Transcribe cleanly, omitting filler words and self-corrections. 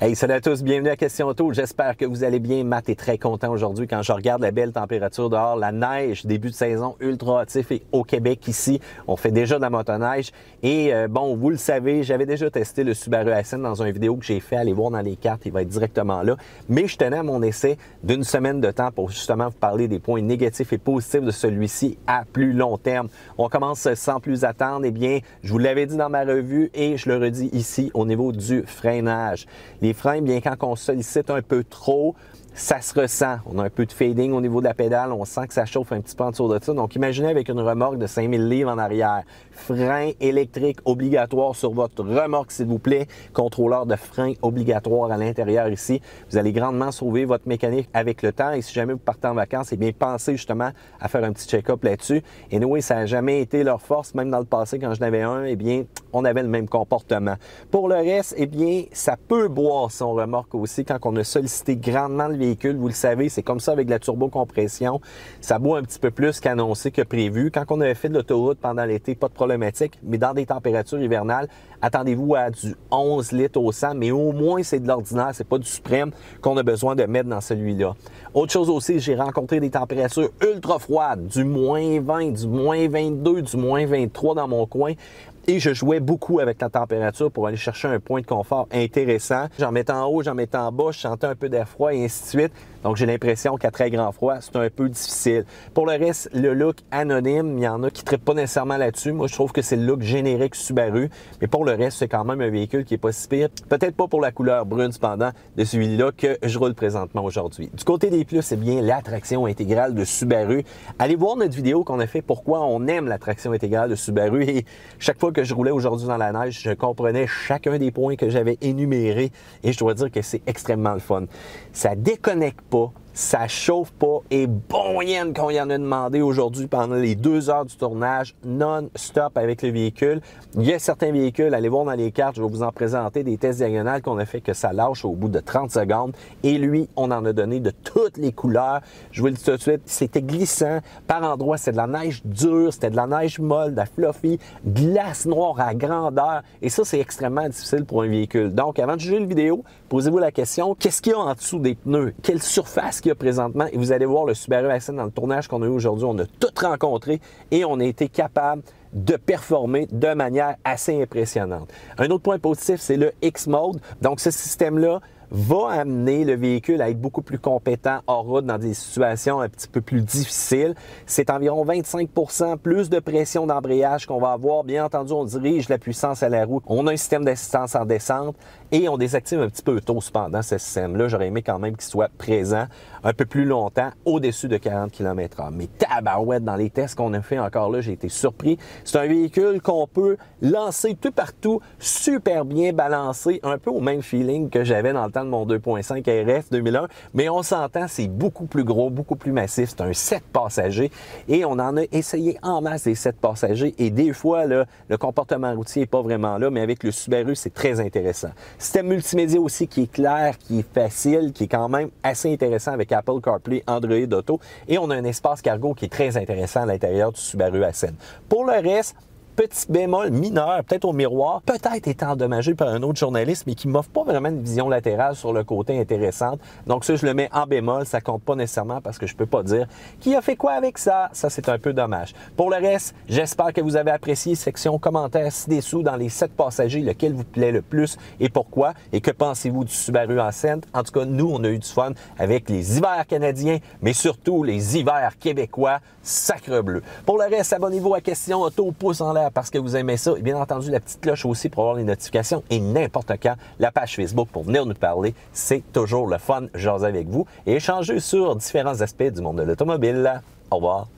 Hey, salut à tous, bienvenue à Question Auto. J'espère que vous allez bien. Matt est très content aujourd'hui quand je regarde la belle température dehors, la neige, début de saison ultra hâtif et au Québec ici. On fait déjà de la motoneige et bon, vous le savez, j'avais déjà testé le Subaru Ascent dans une vidéo que j'ai fait. Allez voir dans les cartes, il va être directement là. Mais je tenais à mon essai d'une semaine de temps pour justement vous parler des points négatifs et positifs de celui-ci à plus long terme. On commence sans plus attendre. Eh bien, je vous l'avais dit dans ma revue et je le redis ici au niveau du freinage. Les freins, bien quand on sollicite un peu trop, ça se ressent. On a un peu de fading au niveau de la pédale. On sent que ça chauffe un petit peu en dessous de ça. Donc, imaginez avec une remorque de 5000 livres en arrière. Frein électrique obligatoire sur votre remorque, s'il vous plaît. Contrôleur de frein obligatoire à l'intérieur ici. Vous allez grandement sauver votre mécanique avec le temps. Et si jamais vous partez en vacances, eh bien, pensez justement à faire un petit check-up là-dessus. Et oui, ça n'a jamais été leur force. Même dans le passé, quand je n'avais un, eh bien, on avait le même comportement. Pour le reste, eh bien, ça peut boire son remorque aussi quand on a sollicité grandement le véhicule. Vous le savez, c'est comme ça avec la turbocompression. Ça boit un petit peu plus qu'annoncé que prévu. Quand on avait fait de l'autoroute pendant l'été, pas de problématique, mais dans des températures hivernales, attendez-vous à du 11 litres au 100, mais au moins c'est de l'ordinaire, c'est pas du suprême qu'on a besoin de mettre dans celui-là. Autre chose aussi, j'ai rencontré des températures ultra froides, du moins 20, du moins 22, du moins 23 dans mon coin. Et je jouais beaucoup avec la température pour aller chercher un point de confort intéressant. J'en mettais en haut, j'en mettais en bas, je sentais un peu d'air froid et ainsi de suite. Donc, j'ai l'impression qu'à très grand froid, c'est un peu difficile. Pour le reste, le look anonyme, il y en a qui ne traitent pas nécessairement là-dessus. Moi, je trouve que c'est le look générique Subaru. Mais pour le reste, c'est quand même un véhicule qui est pas si pire. Peut-être pas pour la couleur brune, cependant, de celui-là que je roule présentement aujourd'hui. Du côté des plus, c'est bien l'attraction intégrale de Subaru. Allez voir notre vidéo qu'on a fait pourquoi on aime l'attraction intégrale de Subaru. Et chaque fois que je roulais aujourd'hui dans la neige, je comprenais chacun des points que j'avais énumérés. Et je dois dire que c'est extrêmement le fun. Ça déconnecte pas, ça chauffe pas et bon yen qu'on y en a demandé aujourd'hui pendant les 2 heures du tournage non-stop avec le véhicule. Il y a certains véhicules, allez voir dans les cartes, je vais vous en présenter des tests diagonales qu'on a fait que ça lâche au bout de 30 secondes. Et lui, on en a donné de toutes les couleurs. Je vous le dis tout de suite, c'était glissant. Par endroits, c'était de la neige dure, c'était de la neige molle, de la fluffy, glace noire à grandeur. Et ça, c'est extrêmement difficile pour un véhicule. Donc, avant de juger la vidéo, posez-vous la question, qu'est-ce qu'il y a en dessous des pneus? Quelle surface qu'il y a présentement? Et vous allez voir le Subaru Ascent dans le tournage qu'on a eu aujourd'hui. On a tout rencontré et on a été capable de performer de manière assez impressionnante. Un autre point positif, c'est le X-Mode. Donc, ce système-là va amener le véhicule à être beaucoup plus compétent hors route dans des situations un petit peu plus difficiles. C'est environ 25% plus de pression d'embrayage qu'on va avoir. Bien entendu, on dirige la puissance à la roue. On a un système d'assistance en descente et on désactive un petit peu tôt cependant ce système-là. J'aurais aimé quand même qu'il soit présent un peu plus longtemps, au-dessus de 40 km/h. Mais tabarouette, dans les tests qu'on a fait encore là, j'ai été surpris. C'est un véhicule qu'on peut lancer tout partout, super bien balancé, un peu au même feeling que j'avais dans le temps de mon 2.5 RS 2001, mais on s'entend, c'est beaucoup plus gros, beaucoup plus massif. C'est un 7 passagers et on en a essayé en masse des 7 passagers et des fois, là, le comportement routier n'est pas vraiment là, mais avec le Subaru, c'est très intéressant. Système multimédia aussi qui est clair, qui est facile, qui est quand même assez intéressant avec Apple CarPlay, Android Auto et on a un espace cargo qui est très intéressant à l'intérieur du Subaru Ascent. Pour le reste, petit bémol mineur, peut-être au miroir, peut-être été endommagé par un autre journaliste, mais qui ne m'offre pas vraiment une vision latérale sur le côté intéressante. Donc ça, je le mets en bémol, ça compte pas nécessairement parce que je peux pas dire qui a fait quoi avec ça. Ça, c'est un peu dommage. Pour le reste, j'espère que vous avez apprécié. Section commentaires ci-dessous dans les 7 passagers, lequel vous plaît le plus et pourquoi. Et que pensez-vous du Subaru Ascent? En tout cas, nous, on a eu du fun avec les hivers canadiens, mais surtout les hivers québécois. Sacre bleu. Pour le reste, abonnez-vous à Question Auto, pouce en l'air parce que vous aimez ça. Et bien entendu, la petite cloche aussi pour avoir les notifications et n'importe quand, la page Facebook pour venir nous parler. C'est toujours le fun, jaser avec vous et échanger sur différents aspects du monde de l'automobile. Au revoir.